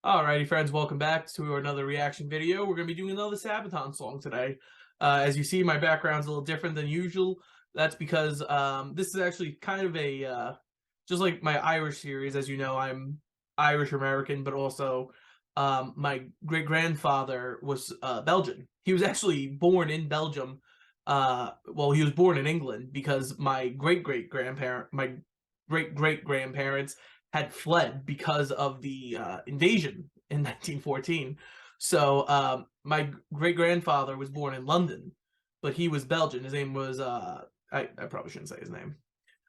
Alrighty, friends, welcome back to another reaction video. We're going to be doing another Sabaton song today. As you see, my background's a little different than usual. That's because this is actually kind of a, just like my Irish series. As you know, I'm Irish-American, but also my great-grandfather was Belgian. He was actually born in Belgium. Well, he was born in England because my great-great-grandparents had fled because of the invasion in 1914. So my great-grandfather was born in London, but he was Belgian. His name was, I probably shouldn't say his name.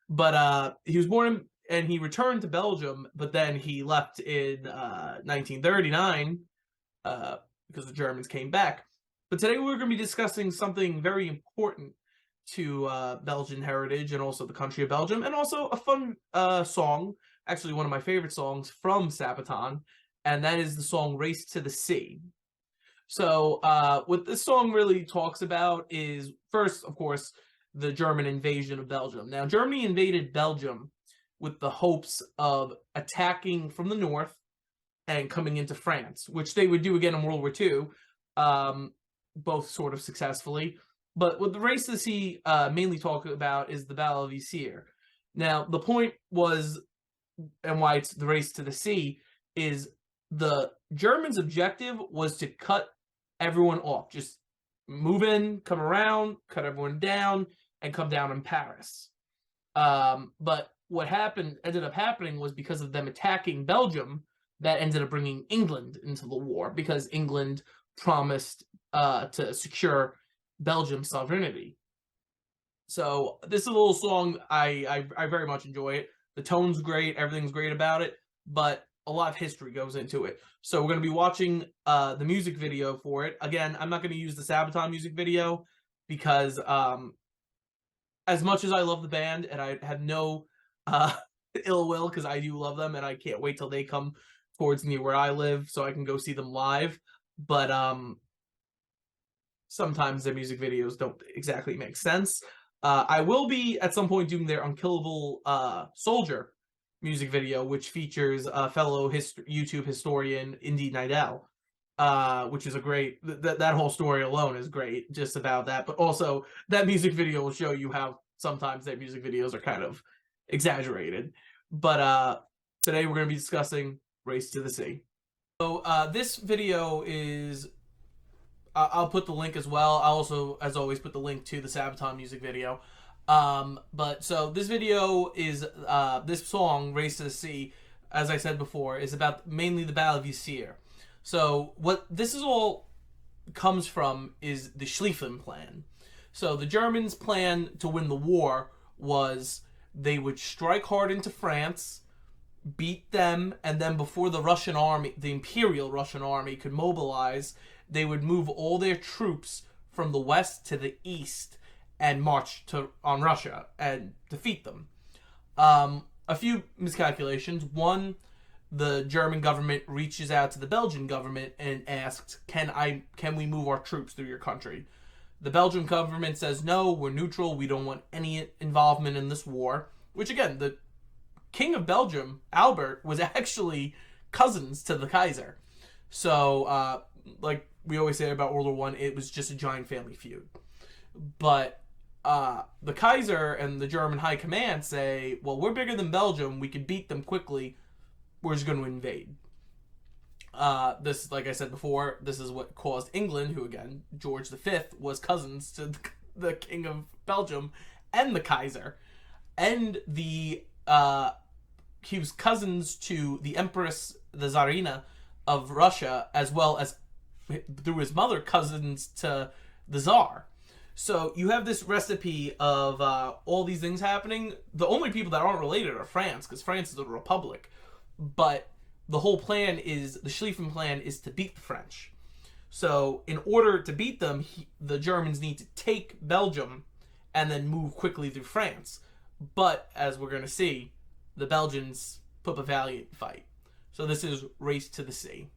But he was born and he returned to Belgium, but then he left in 1939 because the Germans came back. But today we're going to be discussing something very important to Belgian heritage and also the country of Belgium, and also a fun song, actually one of my favorite songs from Sabaton, and that is the song Race to the Sea. So what this song really talks about is, first, of course, the German invasion of Belgium. Now, Germany invaded Belgium with the hopes of attacking from the north and coming into France, which they would do again in World War II, both sort of successfully. But what the Race to the Sea mainly talk about is the Battle of Yser. Now, the point was, and why it's the Race to the Sea, is the Germans' objective was to cut everyone off. Just move in, come around, cut everyone down, and come down in Paris. But what ended up happening was because of them attacking Belgium, that ended up bringing England into the war, because England promised to secure Belgium's sovereignty. So this is a little song I very much enjoy it. The tone's great, everything's great about it, but a lot of history goes into it. So we're going to be watching the music video for it. Again, I'm not going to use the Sabaton music video because as much as I love the band, and I have no ill will because I do love them, and I can't wait till they come towards me where I live so I can go see them live. But sometimes their music videos don't exactly make sense. I will be at some point doing their Unkillable Soldier music video, which features fellow YouTube historian Indy Nidell, which is a great, that whole story alone is great, just about that. But also, that music video will show you how sometimes their music videos are kind of exaggerated. But today we're going to be discussing Race to the Sea. So this video is, I'll put the link as well. I'll also, as always, put the link to the Sabaton music video. But so this video is, this song, Race to the Sea, as I said before, is about mainly the Battle of Yser. So what this is all comes from is the Schlieffen Plan. So the Germans' plan to win the war was they would strike hard into France, beat them, and then before the Russian army, the Imperial Russian Army, could mobilize, they would move all their troops from the west to the east and march on Russia and defeat them. A few miscalculations. One, the German government reaches out to the Belgian government and asks, can we move our troops through your country? The Belgian government says, no, we're neutral, we don't want any involvement in this war. Which, again, the King of Belgium, Albert, was actually cousins to the Kaiser. So, like we always say about World War I, it was just a giant family feud. But the Kaiser and the German High Command say, well, we're bigger than Belgium, we can beat them quickly, we're just going to invade. This, like I said before, this is what caused England, who, again, George V, was cousins to the King of Belgium and the Kaiser. And he was cousins to the Empress, the Tsarina of Russia, as well as, through his mother, cousins to the Tsar. So you have this recipe of all these things happening. The only people that aren't related are France, because France is a republic. But the whole plan is, the Schlieffen Plan is to beat the French. So in order to beat them, the Germans need to take Belgium and then move quickly through France. But, as we're going to see, the Belgians put up a valiant fight. So this is Race to the Sea.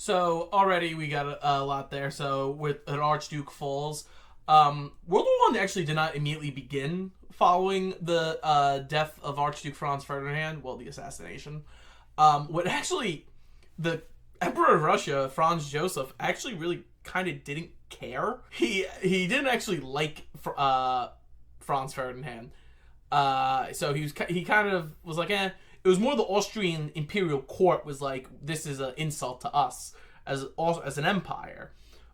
So already we got a lot there. So with an Archduke falls, World War I actually did not immediately begin following the death of Archduke Franz Ferdinand. Well, the assassination. What actually, the Emperor of Russia, Franz Joseph, actually really kind of didn't care. He didn't actually like Franz Ferdinand. So he kind of was like, eh. It was more the Austrian imperial court was like, this is an insult to us as an empire.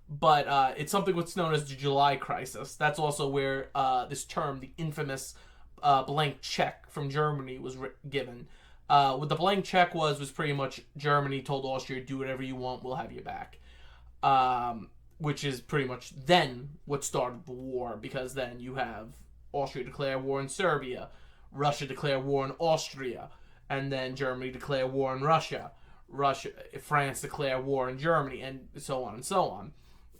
But it's something what's known as the July Crisis. That's also where this term, the infamous blank check from Germany, was given. What the blank check was pretty much Germany told Austria, do whatever you want, we'll have you back. Which is pretty much then what started the war, because then you have Austria declare war in Serbia, Russia declare war in Austria, and then Germany declare war on Russia, France declare war in Germany, and so on and so on.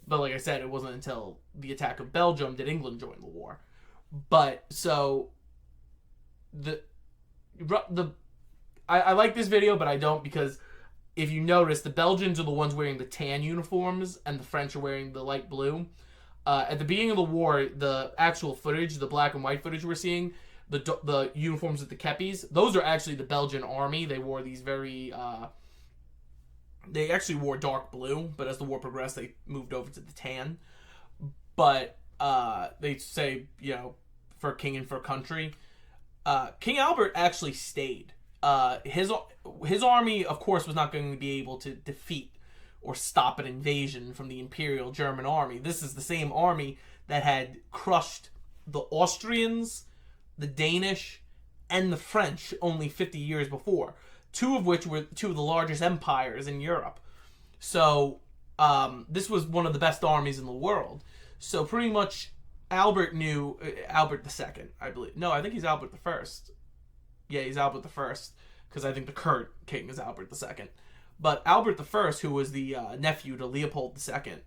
But like I said, it wasn't until the attack of Belgium did England join the war. But so I like this video, but I don't, because if you notice, the Belgians are the ones wearing the tan uniforms, and the French are wearing the light blue. At the beginning of the war, the actual footage, the black and white footage we're seeing, the uniforms with the kepis, those are actually the Belgian Army. They wore these very... they actually wore dark blue, but as the war progressed, they moved over to the tan. But they say, for king and for country. King Albert actually stayed. His army, of course, was not going to be able to defeat or stop an invasion from the Imperial German Army. This is the same army that had crushed the Austrians, the Danish, and the French only 50 years before, two of which were two of the largest empires in Europe. So this was one of the best armies in the world. So pretty much Albert knew, Albert II, I believe. No, I think he's Albert I. Yeah, he's Albert I, because I think the current king is Albert II. But Albert I, who was the nephew to Leopold II,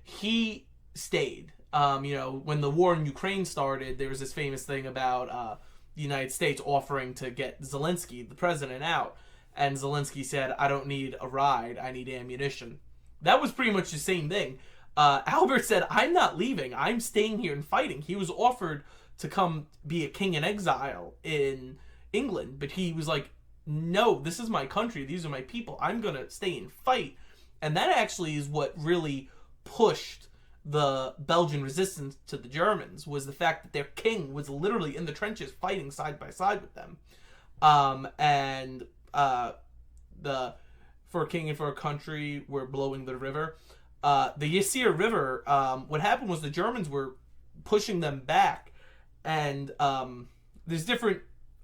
he stayed. When the war in Ukraine started, there was this famous thing about the United States offering to get Zelensky, the president, out. And Zelensky said, I don't need a ride, I need ammunition. That was pretty much the same thing. Albert said, I'm not leaving, I'm staying here and fighting. He was offered to come be a king in exile in England, but he was like, no, this is my country, these are my people, I'm gonna stay and fight. And that actually is what really pushed the Belgian resistance to the Germans, was the fact that their king was literally in the trenches fighting side by side with them. For a king and for a country, we're blowing the river. The Yser River, what happened was the Germans were pushing them back, and there's different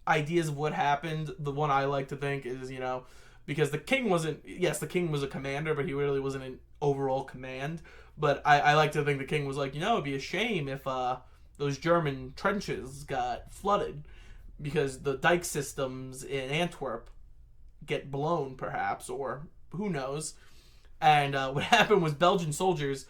ideas of what happened. The one I like to think is, because the king wasn't, yes, the king was a commander, but he really wasn't in overall command. But I like to think the king was like, it'd be a shame if those German trenches got flooded, because the dike systems in Antwerp get blown, perhaps, or who knows. And what happened was Belgian soldiers,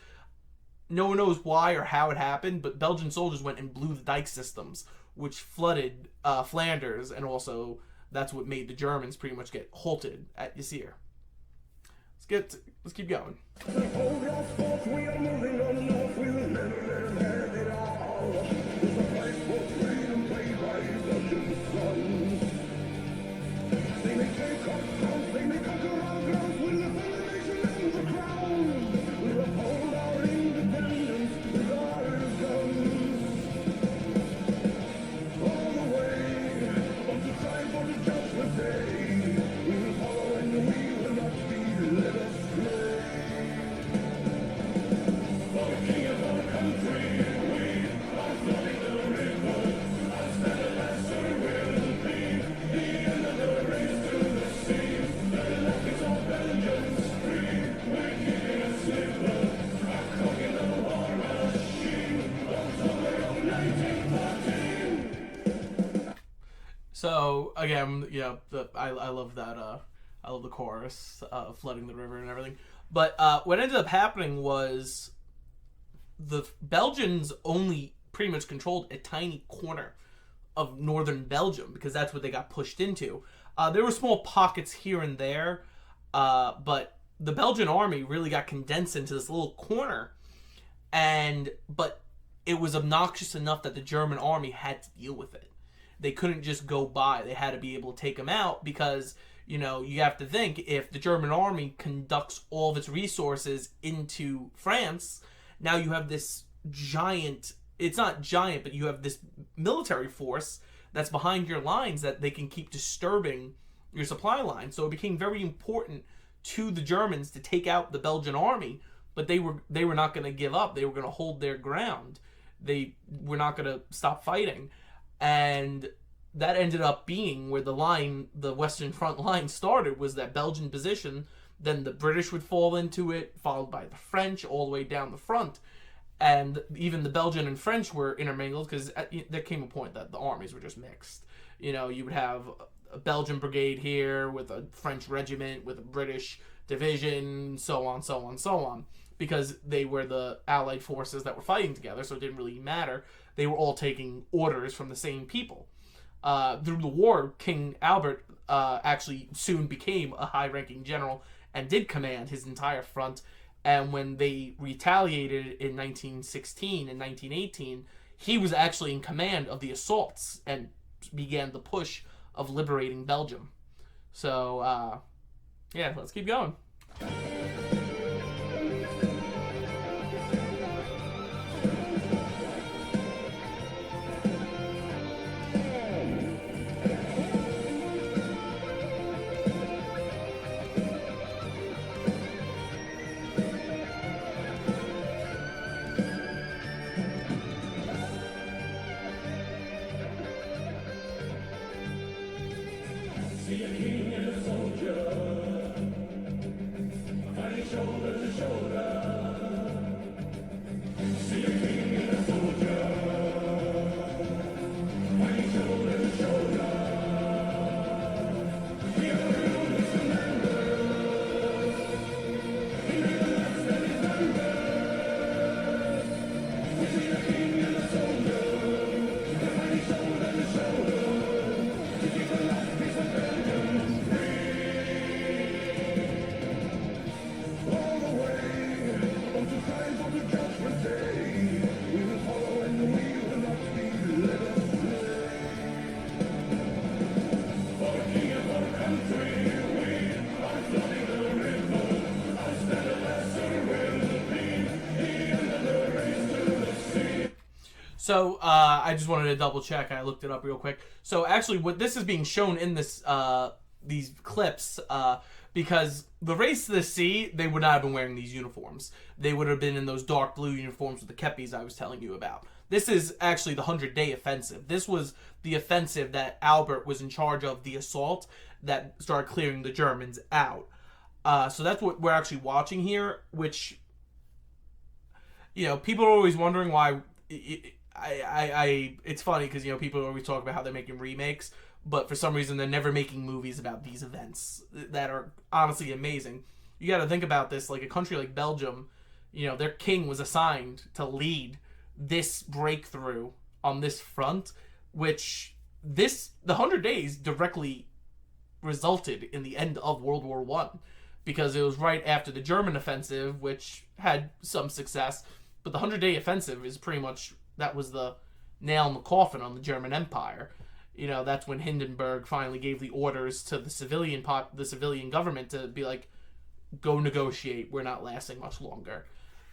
no one knows why or how it happened, but Belgian soldiers went and blew the dike systems, which flooded Flanders, and also that's what made the Germans pretty much get halted at Yser. Let's keep going. So again, I love that. I love the chorus, flooding the river and everything. But what ended up happening was the Belgians only pretty much controlled a tiny corner of northern Belgium, because that's what they got pushed into. There were small pockets here and there, but the Belgian army really got condensed into this little corner, but it was obnoxious enough that the German army had to deal with it. They couldn't just go by. They had to be able to take them out because, you have to think, if the German army conducts all of its resources into France, now you have this giant, it's not giant, but you have this military force that's behind your lines that they can keep disturbing your supply line. So it became very important to the Germans to take out the Belgian army, but they were not going to give up. They were going to hold their ground. They were not going to stop fighting. And that ended up being where the Western Front line started, was that Belgian position. Then the British would fall into it, followed by the French all the way down the front. And even the Belgian and French were intermingled, because there came a point that the armies were just mixed. You would have a Belgian brigade here with a French regiment with a British division, so on, so on, so on. Because they were the Allied forces that were fighting together, so it didn't really matter. They were all taking orders from the same people. Through the war, King Albert actually soon became a high-ranking general and did command his entire front. And when they retaliated in 1916 and 1918, he was actually in command of the assaults and began the push of liberating Belgium. So, yeah, let's keep going. So, I just wanted to double check. I looked it up real quick. So, actually, what this is being shown in this these clips, because the Race to the Sea, they would not have been wearing these uniforms. They would have been in those dark blue uniforms with the kepis I was telling you about. This is actually the 100-Day Offensive. This was the offensive that Albert was in charge of, the assault that started clearing the Germans out. So that's what we're actually watching here, which, people are always wondering why... it's funny because, people always talk about how they're making remakes, but for some reason they're never making movies about these events that are honestly amazing. You got to think about this, like a country like Belgium, their king was assigned to lead this breakthrough on this front, which the 100 Days directly resulted in the end of World War I, because it was right after the German offensive, which had some success, but the 100-Day Offensive is pretty much... that was the nail in the coffin on the German Empire. That's when Hindenburg finally gave the orders to the civilian government to be like, go negotiate. We're not lasting much longer.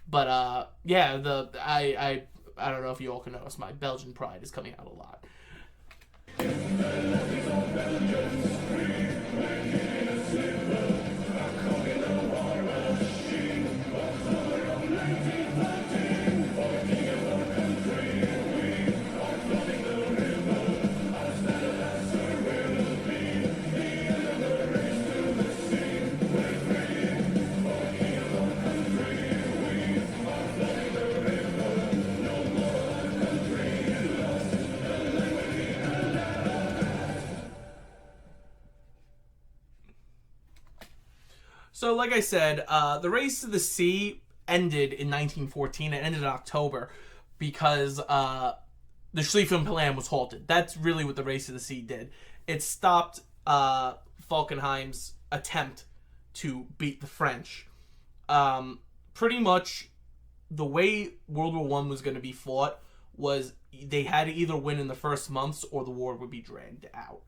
But I don't know if you all can notice, my Belgian pride is coming out a lot. So, like I said, the Race to the Sea ended in 1914. It ended in October because the Schlieffen Plan was halted. That's really what the Race to the Sea did. It stopped Falkenhayn's attempt to beat the French. Pretty much the way World War I was going to be fought was they had to either win in the first months or the war would be dragged out.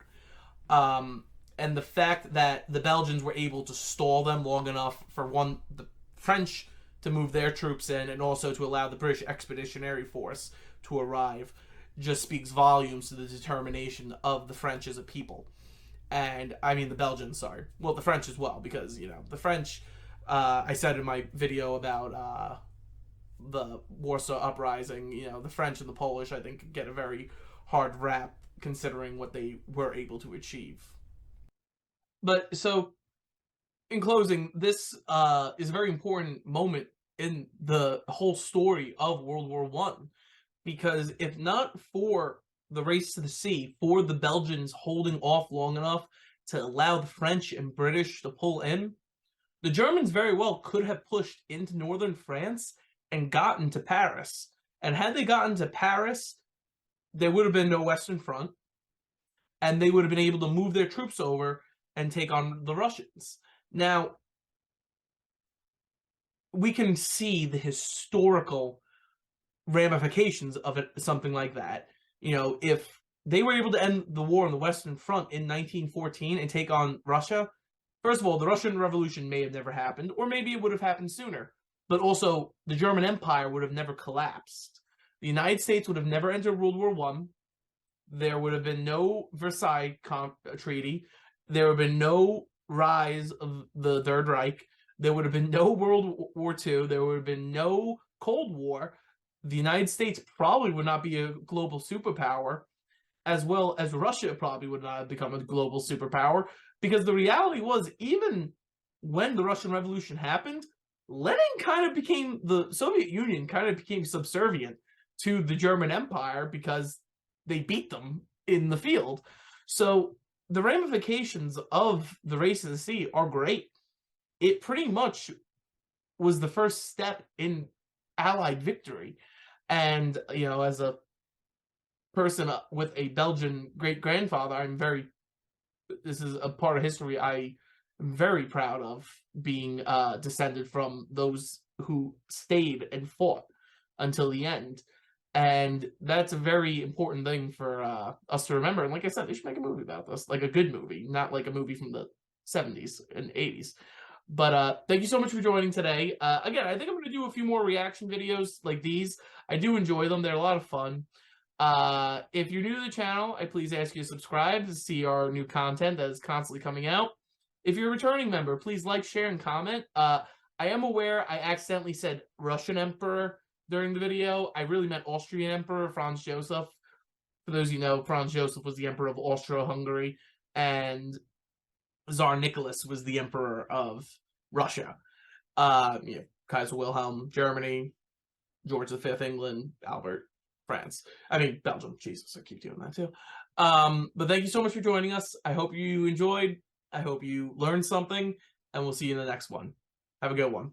And the fact that the Belgians were able to stall them long enough for the French to move their troops in and also to allow the British Expeditionary Force to arrive just speaks volumes to the determination of the French as a people. And I mean the Belgians, sorry. Well, the French as well, because, you know, the French, I said in my video about the Warsaw Uprising, you know, the French and the Polish, I think, get a very hard rap considering what they were able to achieve. But so, in closing, this is a very important moment in the whole story of World War One, because if not for the race to the sea, for the Belgians holding off long enough to allow the French and British to pull in, the Germans very well could have pushed into northern France and gotten to Paris. And had they gotten to Paris, there would have been no Western Front, and they would have been able to move their troops over and take on the Russians. Now, we can see the historical ramifications of it, something like that. You know, if they were able to end the war on the Western Front in 1914 and take on Russia, first of all, the Russian Revolution may have never happened, or maybe it would have happened sooner. But also, the German Empire would have never collapsed. The United States would have never entered World War I. There would have been no Versailles Treaty. There would have been no rise of the Third Reich. There would have been no World War II. There would have been no Cold War. The United States probably would not be a global superpower, as well as Russia probably would not have become a global superpower, because the reality was, even when the Russian Revolution happened, the Soviet Union kind of became subservient to the German Empire because they beat them in the field. So the ramifications of the race to the sea are great. It pretty much was the first step in Allied victory. And, you know, as a person with a Belgian great-grandfather, this is a part of history I am very proud of, being descended from those who stayed and fought until the end. And that's a very important thing for us to remember. And like I said, they should make a movie about this, like a good movie, not like a movie from the 70s and 80s. But thank you so much for joining today. Again, I think I'm going to do a few more reaction videos like these. I do enjoy them. They're a lot of fun. If you're new to the channel, I please ask you to subscribe to see our new content that is constantly coming out. If you're a returning member, please like, share, and comment. I am aware I accidentally said Russian Emperor during the video. I really meant Austrian Emperor Franz Joseph. For those of you know, Franz Joseph was the Emperor of Austro-Hungary, and Tsar Nicholas was the Emperor of Russia. Kaiser Wilhelm, Germany, George V, England, Albert, France. Belgium. Jesus, I keep doing that too. But thank you so much for joining us. I hope you enjoyed. I hope you learned something, and we'll see you in the next one. Have a good one.